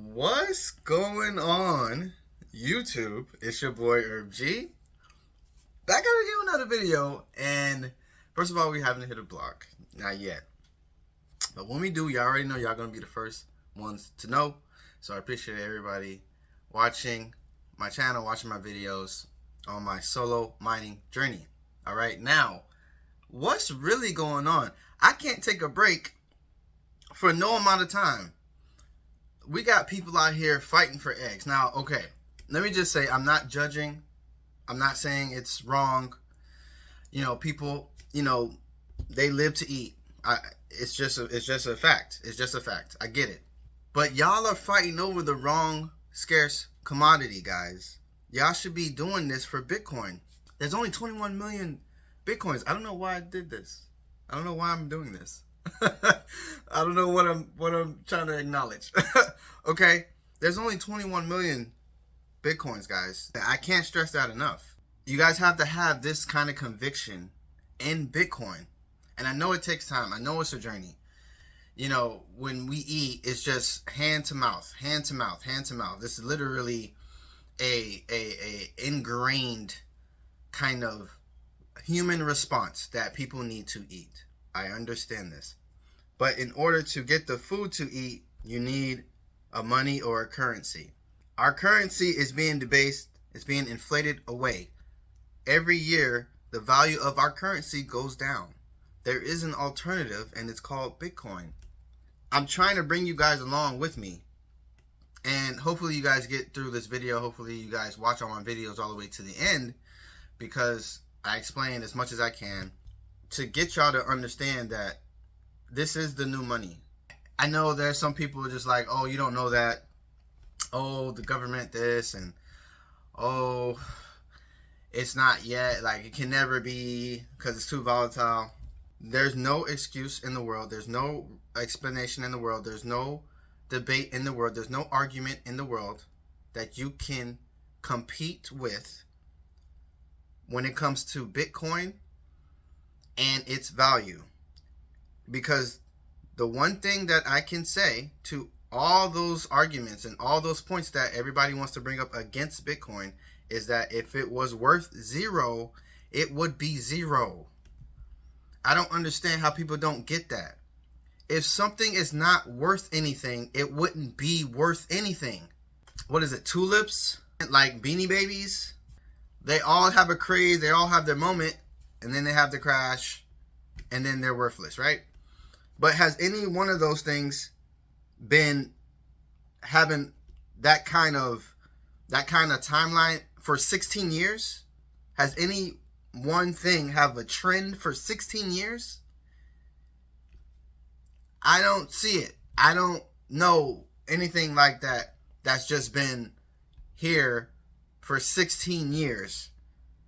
What's going on, YouTube? It's your boy Herb G. Back at it again with another video. And first of all, we haven't hit a block. Not yet. But when we do, y'all already know y'all going to be the first ones to know. So I appreciate everybody watching my channel, watching my videos on my solo mining journey. Alright, now, what's really going on? I can't take a break for no amount of time. We got people out here fighting for eggs. Now, okay, let me just say, I'm not judging. I'm not saying it's wrong. You know, people, they live to eat. It's just a fact. It's just a fact. I get it. But y'all are fighting over the wrong scarce commodity, guys. Y'all should be doing this for Bitcoin. There's only 21 million Bitcoins. I don't know why I did this. I don't know why I'm doing this. I don't know what I'm trying to acknowledge. Okay, there's only 21 million Bitcoins, guys. I can't stress that enough. You guys have to have this kind of conviction in Bitcoin. And I know it takes time. I know it's a journey. You know, when we eat, it's just hand to mouth, hand to mouth, hand to mouth. This is literally a ingrained kind of human response that people need to eat. I understand this. But in order to get the food to eat, you need a money or a currency. Our currency is being debased. It's being inflated away. Every year, the value of our currency goes down. There is an alternative, and it's called Bitcoin. I'm trying to bring you guys along with me. And hopefully you guys get through this video. Hopefully you guys watch all my videos all the way to the end, because I explain as much as I can to get y'all to understand that this is the new money. I know there's some people just like, oh, you don't know that. Oh, the government this, and oh, it's not yet. Like, it can never be because it's too volatile. There's no excuse in the world. There's no explanation in the world. There's no debate in the world. There's no argument in the world that you can compete with when it comes to Bitcoin and its value. Because the one thing that I can say to all those arguments and all those points that everybody wants to bring up against Bitcoin is that if it was worth zero, it would be zero. I don't understand how people don't get that. If something is not worth anything, it wouldn't be worth anything. What is it? Tulips? Like Beanie Babies? They all have a craze. They all have their moment. And then they have the crash. And then they're worthless, right? But has any one of those things been having that kind of timeline for 16 years? Has any one thing have a trend for 16 years? I don't see it. I don't know anything like that that's just been here for 16 years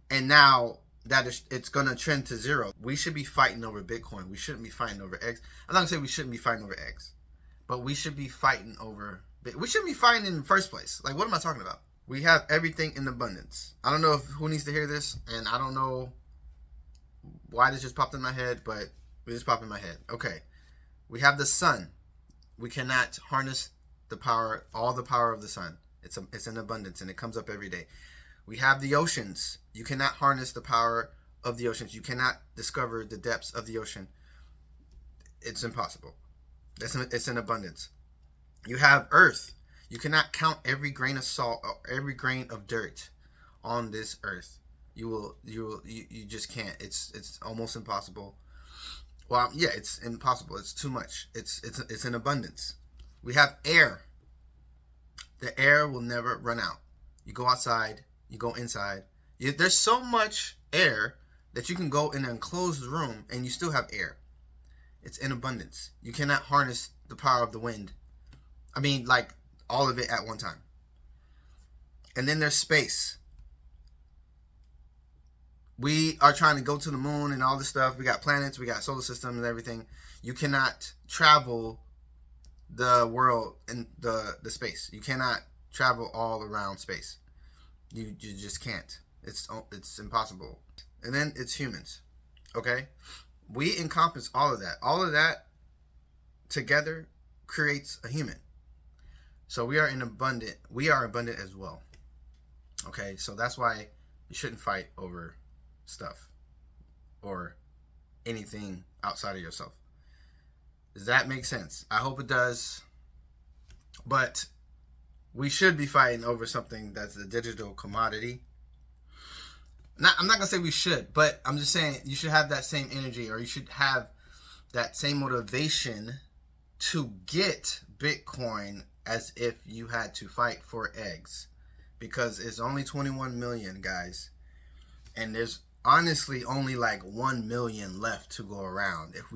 and now that it's going to trend to zero. We should be fighting over Bitcoin. We shouldn't be fighting over eggs. I'm not going to say we shouldn't be fighting over eggs, but we should be fighting over... We shouldn't be fighting in the first place. Like, what am I talking about? We have everything in abundance. I don't know who needs to hear this, and I don't know why this just popped in my head, but it just popped in my head. Okay. We have the sun. We cannot harness the power, all the power of the sun. It's in abundance, and it comes up every day. We have the oceans. You cannot harness the power of the oceans. You cannot discover the depths of the ocean. It's impossible. It's in abundance. You have earth. You cannot count every grain of salt or every grain of dirt on this earth. You just can't. It's almost impossible. Well, yeah, it's impossible. It's too much. It's in abundance. We have air. The air will never run out. You go outside. You go inside. There's so much air that you can go in an enclosed room and you still have air. It's in abundance. You cannot harness the power of the wind. I mean, like, all of it at one time. And then there's space. We are trying to go to the moon and all this stuff. We got planets. We got solar systems and everything. You cannot travel the world in the space. You cannot travel all around space. You just can't. It's impossible. And then it's humans. Okay? We encompass all of that. All of that together creates a human. So we are abundant as well. Okay, so that's why you shouldn't fight over stuff or anything outside of yourself. Does that make sense? I hope it does. But we should be fighting over something that's a digital commodity. I'm not gonna say we should, but I'm just saying you should have that same energy, or you should have that same motivation to get Bitcoin as if you had to fight for eggs, because it's only 21 million guys, and there's honestly only like 1 million left to go around. If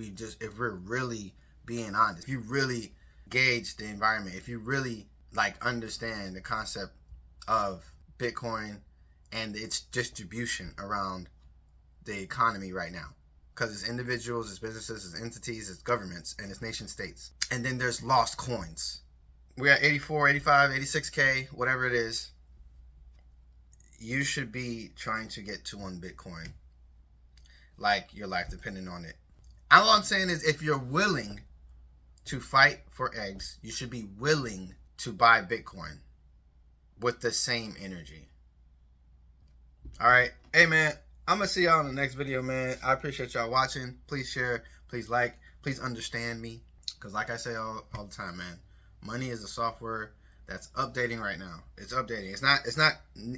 we're really being honest, if you really gauge the environment, if you really like understand the concept of Bitcoin and its distribution around the economy right now, because it's individuals, it's businesses, it's entities, it's governments, and it's nation states. And then there's lost coins. We're at 84, 85, 86K, whatever it is. You should be trying to get to 1 Bitcoin, like your life depending on it. All I'm saying is, if you're willing to fight for eggs, you should be willing to buy Bitcoin with the same energy. All right. Hey, man, I'm going to see y'all in the next video, man. I appreciate y'all watching. Please share. Please like. Please understand me. Because like I say all the time, man, money is a software that's updating right now. It's updating.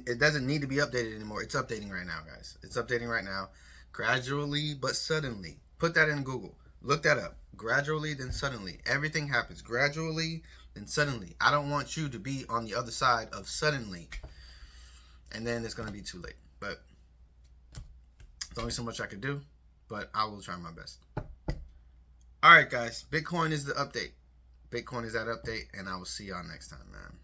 It doesn't need to be updated anymore. It's updating right now, guys. It's updating right now. Gradually, but suddenly. Put that in Google. Look that up. Gradually, then suddenly. Everything happens gradually, then suddenly. I don't want you to be on the other side of suddenly, and then it's going to be too late. But there's only so much I could do, but I will try my best. All right, guys. Bitcoin is the update. Bitcoin is that update, and I will see y'all next time, man.